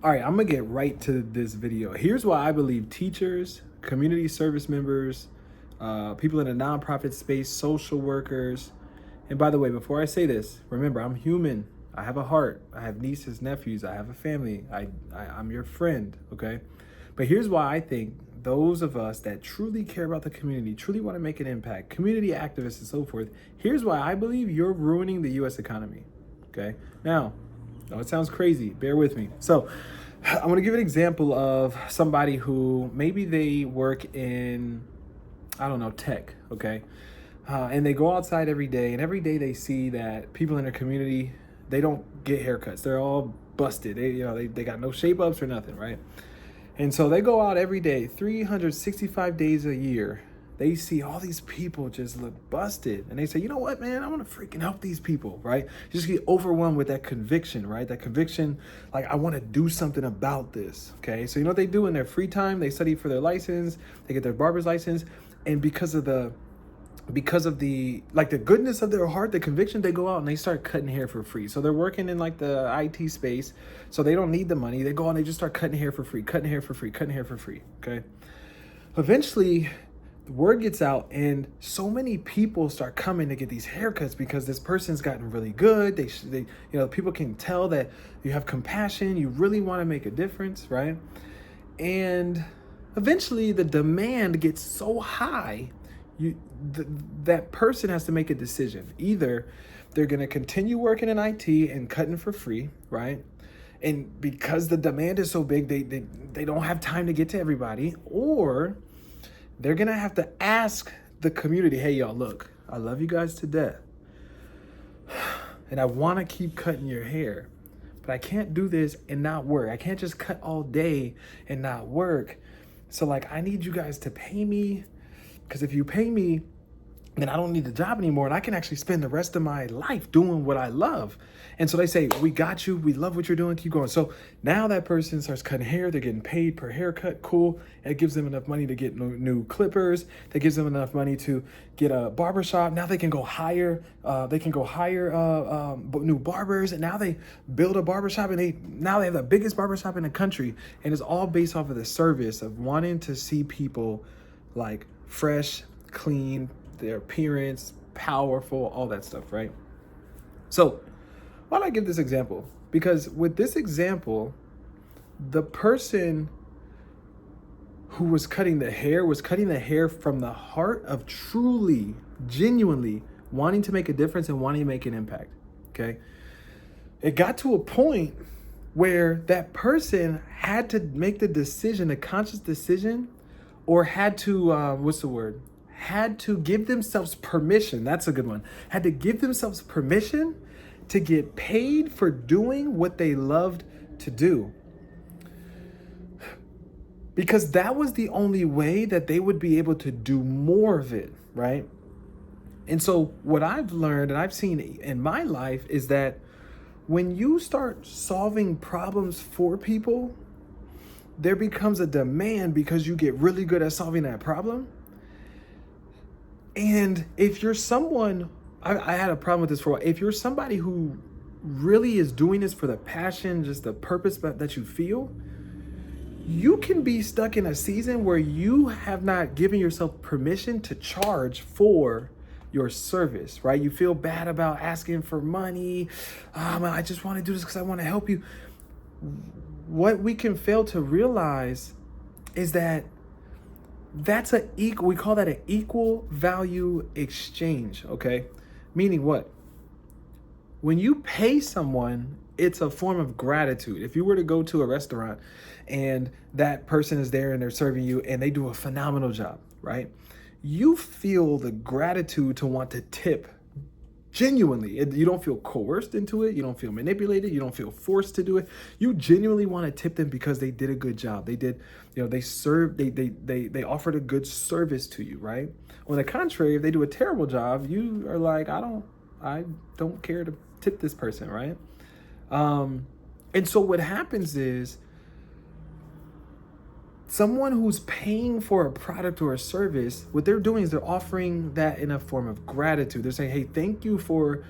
All right, I'm gonna get right to this video. Here's why I believe teachers, community service members, people in the nonprofit space, social workers, and by the way, before I say this, remember I'm human. I have a heart. I have nieces, nephews. I have a family. I'm your friend. Okay, but here's why I think those of us that truly care about the community, truly want to make an impact, community activists and so forth. Here's why I believe you're ruining the U.S. economy. Okay, now. Oh, it sounds crazy. Bear with me. So, I'm going to give an example of somebody who maybe they work in, I don't know, tech, okay? And they go outside every day, and every day they see that people in their community, they don't get haircuts. They're all busted. They got no shape ups or nothing, right? And so they go out every day, 365 days a year. They see all these people just look busted. And they say, you know what, man, I want to freaking help these people, right? Just get overwhelmed with that conviction, right? That conviction, like, I want to do something about this, okay? So you know what they do in their free time? They study for their license, they get their barber's license. And because of the like the goodness of their heart, the conviction, they go out and they start cutting hair for free. So they're working in like the IT space, so they don't need the money. They go out and they just start cutting hair for free, cutting hair for free, cutting hair for free. Okay. Eventually, the word gets out, and so many people start coming to get these haircuts because this person's gotten really good. People can tell that you have compassion. You really want to make a difference, right? And eventually, the demand gets so high that person has to make a decision. Either they're going to continue working in IT and cutting for free, right? And because the demand is so big, they don't have time to get to everybody, or they're going to have to ask the community, hey, y'all, look, I love you guys to death, and I want to keep cutting your hair, but I can't do this and not work. I can't just cut all day and not work. So, like, I need you guys to pay me, because if you pay me, then I don't need the job anymore, and I can actually spend the rest of my life doing what I love. And so they say, we got you. We love what you're doing. Keep going. So now that person starts cutting hair. They're getting paid per haircut. Cool. It gives them enough money to get new clippers. That gives them enough money to get a barbershop. Now they can go hire. New barbers. And now they build a barbershop, and now they have the biggest barbershop in the country. And it's all based off of the service of wanting to see people like fresh, clean, their appearance, powerful, all that stuff, right? So why do I give this example? Because with this example, the person who was cutting the hair from the heart of truly, genuinely wanting to make a difference and wanting to make an impact, okay? It got to a point where that person had to make the decision, a conscious decision, or had to, had to give themselves permission. That's a good one. Had to give themselves permission to get paid for doing what they loved to do. Because that was the only way that they would be able to do more of it, right? And so what I've learned and I've seen in my life is that when you start solving problems for people, there becomes a demand because you get really good at solving that problem. And if you're someone, I had a problem with this for a while. If you're somebody who really is doing this for the passion, just the purpose that you feel, you can be stuck in a season where you have not given yourself permission to charge for your service, right? You feel bad about asking for money. I just want to do this because I want to help you. What we can fail to realize is that we call that an equal value exchange, okay? Meaning what? When you pay someone, it's a form of gratitude. If you were to go to a restaurant and that person is there and they're serving you and they do a phenomenal job, right? You feel the gratitude to want to tip genuinely. You don't feel coerced into it. You don't feel manipulated. You don't feel forced to do it. You genuinely want to tip them because they did a good job. They did, they served, they offered a good service to you, right? On the contrary, if they do a terrible job, you are like, I don't care to tip this person, right? And so what happens is someone who's paying for a product or a service, what they're doing is they're offering that in a form of gratitude. They're saying, hey, thank you for,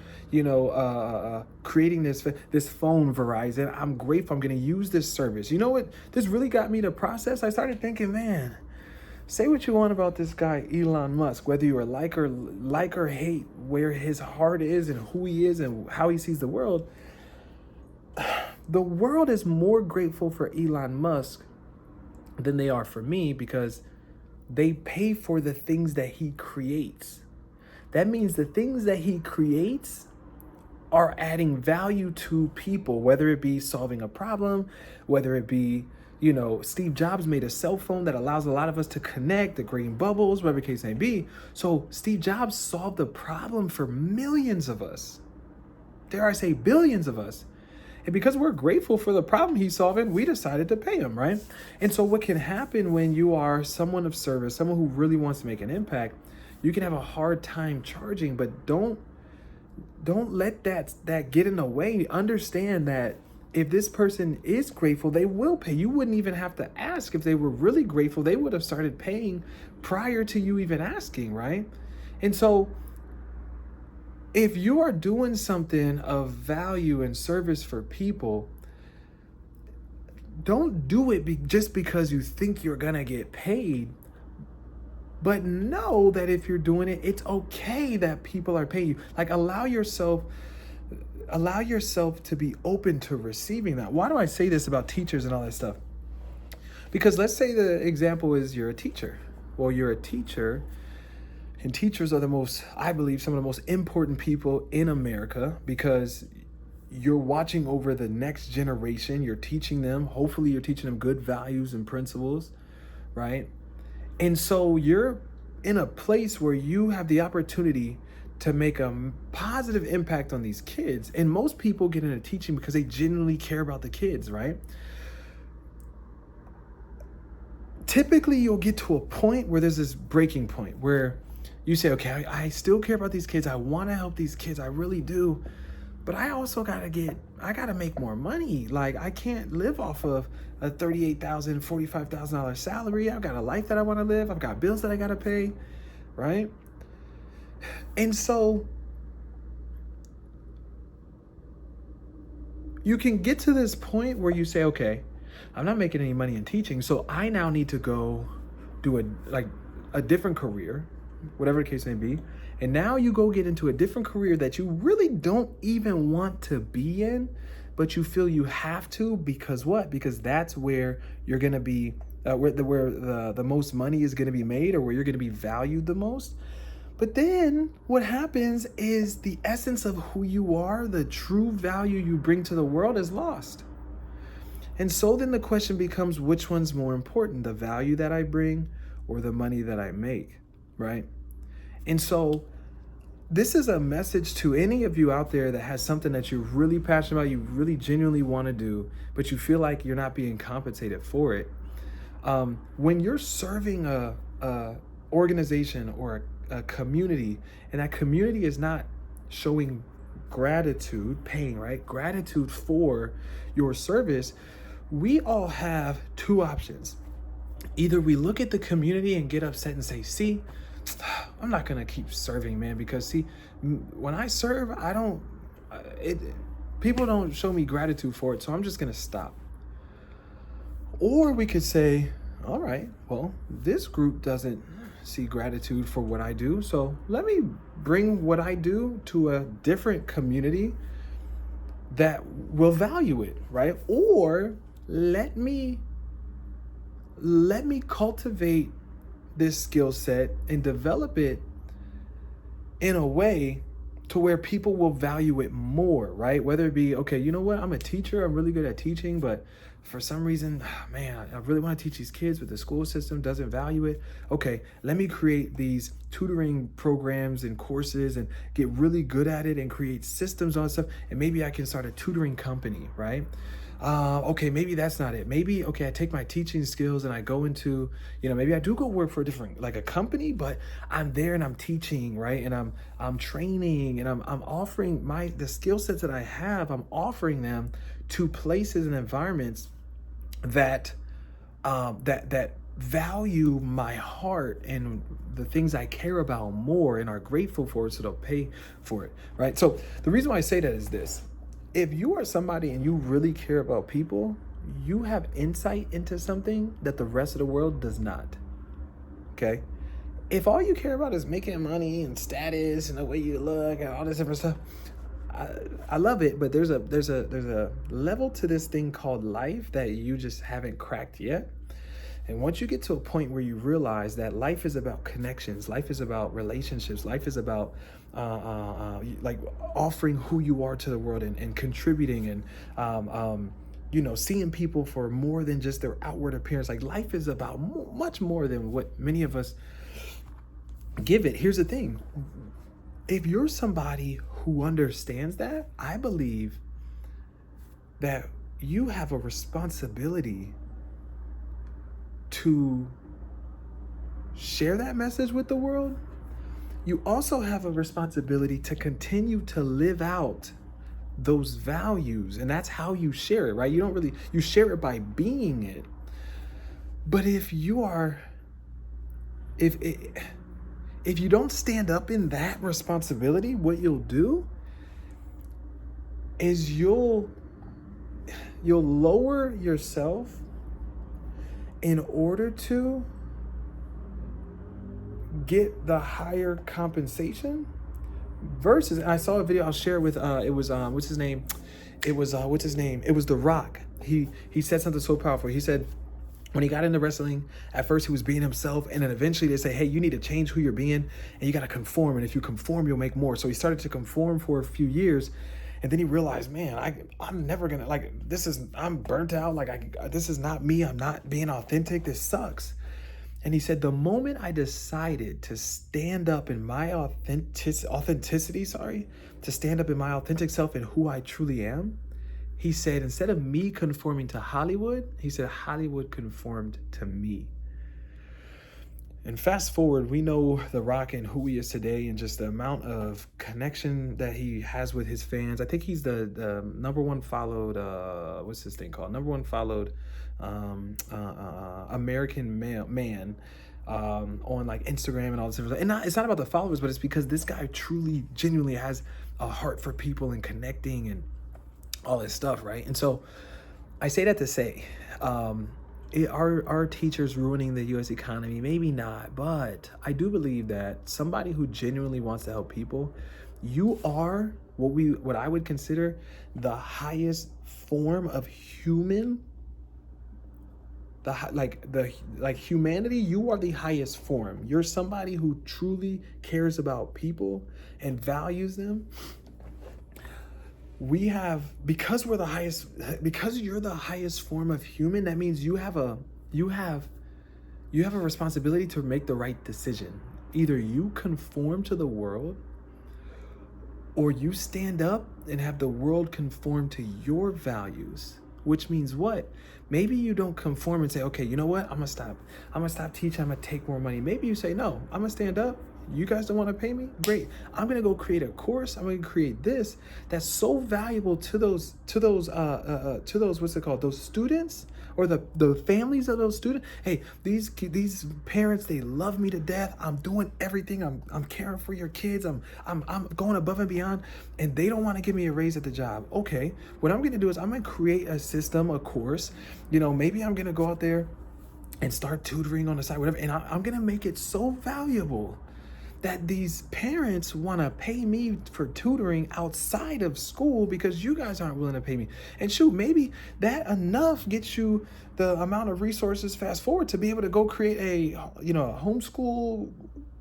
creating this phone, Verizon. I'm grateful. I'm going to use this service. You know what? This really got me to process. I started thinking, man, say what you want about this guy, Elon Musk, whether you are like or hate where his heart is and who he is and how he sees the world. The world is more grateful for Elon Musk than they are for me, because they pay for the things that he creates. That means the things that he creates are adding value to people, whether it be solving a problem, whether it be, Steve Jobs made a cell phone that allows a lot of us to connect, the green bubbles, whatever the case may be. So Steve Jobs solved the problem for millions of us. Dare I say billions of us. And because we're grateful for the problem he's solving, we decided to pay him, right? And so what can happen when you are someone of service, someone who really wants to make an impact, you can have a hard time charging, but don't let that get in the way. Understand that if this person is grateful, they will pay. You wouldn't even have to ask. If they were really grateful, they would have started paying prior to you even asking, right? And so if you are doing something of value and service for people, don't do it just because you think you're going to get paid. But know that if you're doing it, it's okay that people are paying you. Like, allow yourself to be open to receiving that. Why do I say this about teachers and all that stuff? Because let's say the example is you're a teacher. Well, you're a teacher. And teachers are I believe, some of the most important people in America, because you're watching over the next generation. You're teaching them. Hopefully you're teaching them good values and principles, right? And so you're in a place where you have the opportunity to make a positive impact on these kids. And most people get into teaching because they genuinely care about the kids, right? Typically, you'll get to a point where there's this breaking point where you say, okay, I still care about these kids. I want to help these kids. I really do. But I also got to make more money. Like, I can't live off of a $38,000, $45,000 salary. I've got a life that I want to live. I've got bills that I got to pay, right? And so you can get to this point where you say, okay, I'm not making any money in teaching, so I now need to go do a different career, whatever the case may be. And now you go get into a different career that you really don't even want to be in, but you feel you have to, because what? Because that's where you're going to be, where the most money is going to be made, or where you're going to be valued the most. But then what happens is the essence of who you are, the true value you bring to the world, is lost. And so then the question becomes, which one's more important, the value that I bring or the money that I make, right? And so this is a message to any of you out there that has something that you're really passionate about, you really genuinely want to do, but you feel like you're not being compensated for it. When you're serving a organization or a community, and that community is not showing gratitude, paying, right? Gratitude for your service, we all have two options. Either we look at the community and get upset and say, see, I'm not going to keep serving, man, because see, when I serve, people don't show me gratitude for it, so I'm just going to stop. Or we could say, all right, well, this group doesn't see gratitude for what I do, so let me bring what I do to a different community that will value it, right? Or let me cultivate this skill set and develop it in a way to where people will value it more, right? Whether it be, okay, you know what? I'm a teacher. I'm really good at teaching, but for some reason, man, I really want to teach these kids, but the school system doesn't value it. Okay, let me create these tutoring programs and courses and get really good at it and create systems on stuff. And maybe I can start a tutoring company, right? Okay, maybe that's not it. Maybe, okay, I take my teaching skills and I go into, maybe I do go work for a different, like a company, but I'm there and I'm teaching, right? And I'm training and I'm offering the skill sets that I have, I'm offering them to places and environments that that value my heart and the things I care about more and are grateful for, so they'll pay for it, right? So the reason why I say that is this: if you are somebody and you really care about people, you have insight into something that the rest of the world does not. Okay? If all you care about is making money and status and the way you look and all this different stuff, I love it, but there's a level to this thing called life that you just haven't cracked yet. And once you get to a point where you realize that life is about connections, life is about relationships, life is about like offering who you are to the world and contributing and seeing people for more than just their outward appearance. Like life is about much more than what many of us give it. Here's the thing: if you're somebody who understands that, I believe that you have a responsibility to share that message with the world. You also have a responsibility to continue to live out those values, and that's how you share it, right? You share it by being it. But if you don't stand up in that responsibility, what you'll do is you'll lower yourself in order to get the higher compensation versus, I saw a video, I'll share with it was what's his name? It was The Rock. He said something so powerful. He said when he got into wrestling, at first he was being himself, and then eventually they say, hey, you need to change who you're being, and you got to conform, and if you conform, you'll make more. So he started to conform for a few years, and then he realized, man, I'm never gonna, like, I'm burnt out, like this is not me, I'm not being authentic, this sucks. And he said, the moment I decided to stand up in my authenticity, to stand up in my authentic self and who I truly am, he said, instead of me conforming to Hollywood, he said, Hollywood conformed to me. And fast forward, we know The Rock and who he is today and just the amount of connection that he has with his fans. I think he's the number one followed, what's this thing called? Number one followed American man on like Instagram and all this different stuff. And it's not about the followers, but it's because this guy truly, genuinely has a heart for people and connecting and all this stuff, right? And so I say that to say, are teachers ruining the U.S. economy? Maybe not, but I do believe that somebody who genuinely wants to help people, you are what I would consider the highest form of human. Like humanity, you are the highest form. You're somebody who truly cares about people and values them. Because you're the highest form of human, that means you have a responsibility to make the right decision. Either you conform to the world, or you stand up and have the world conform to your values. Which means what? Maybe you don't conform and say, okay, you know what? I'm gonna stop teaching, I'm gonna take more money. Maybe you say, no, I'm gonna stand up. You guys don't want to pay me? Great. I'm going to go create a course. I'm going to create this that's so valuable to those what's it called? Those students or the families of those students. Hey, these parents, they love me to death. I'm doing everything. I'm caring for your kids. I'm going above and beyond, and they don't want to give me a raise at the job. Okay. What I'm going to do is I'm going to create a system, a course. Maybe I'm going to go out there and start tutoring on the side, whatever. And I'm going to make it so valuable that these parents want to pay me for tutoring outside of school because you guys aren't willing to pay me. And shoot, maybe that enough gets you the amount of resources fast forward to be able to go create a homeschool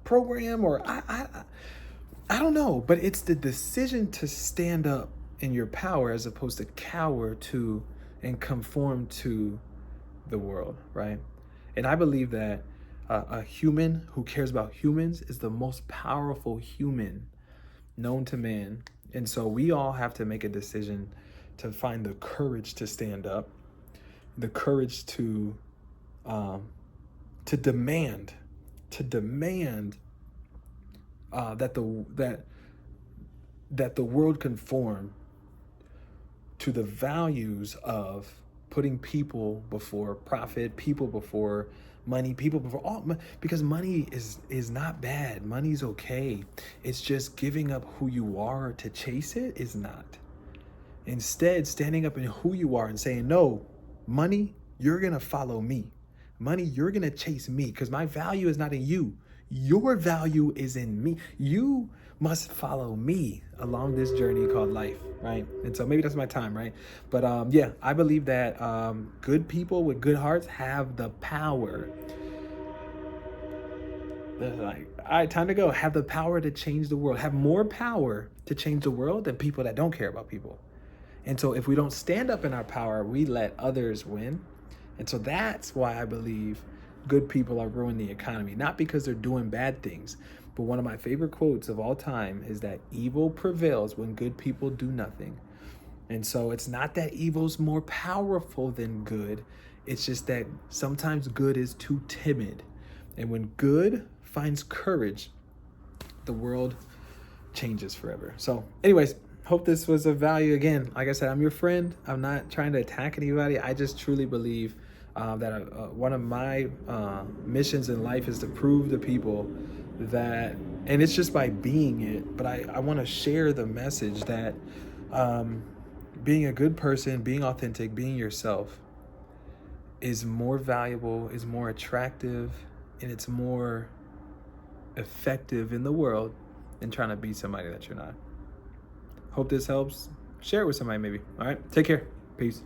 program, or I don't know, but it's the decision to stand up in your power as opposed to cower to and conform to the world, right? And I believe that a human who cares about humans is the most powerful human known to man. And so we all have to make a decision to find the courage to stand up, the courage to demand that the world conform to the values of putting people before profit, people before money, people before because money is not bad. Money's okay. It's just giving up who you are to chase it is not. Instead, standing up in who you are and saying, no, money, you're going to follow me. Money, you're going to chase me because my value is not in you. Your value is in me. You must follow me along this journey called life, right? And so maybe that's my time, right? But yeah, I believe that good people with good hearts have the power. They're like, all right, time to go. Have the power to change the world. Have more power to change the world than people that don't care about people. And so if we don't stand up in our power, we let others win. And so that's why I believe good people are ruining the economy, not because they're doing bad things. But one of my favorite quotes of all time is that evil prevails when good people do nothing. And so it's not that evil's more powerful than good. It's just that sometimes good is too timid. And when good finds courage, the world changes forever. So anyways, hope this was of value. Again, like I said, I'm your friend. I'm not trying to attack anybody. I just truly believe that one of my missions in life is to prove to people that, and it's just by being it, but I want to share the message that being a good person, being authentic, being yourself is more valuable, is more attractive, and it's more effective in the world than trying to be somebody that you're not. Hope this helps. Share it with somebody maybe. All right, take care. Peace.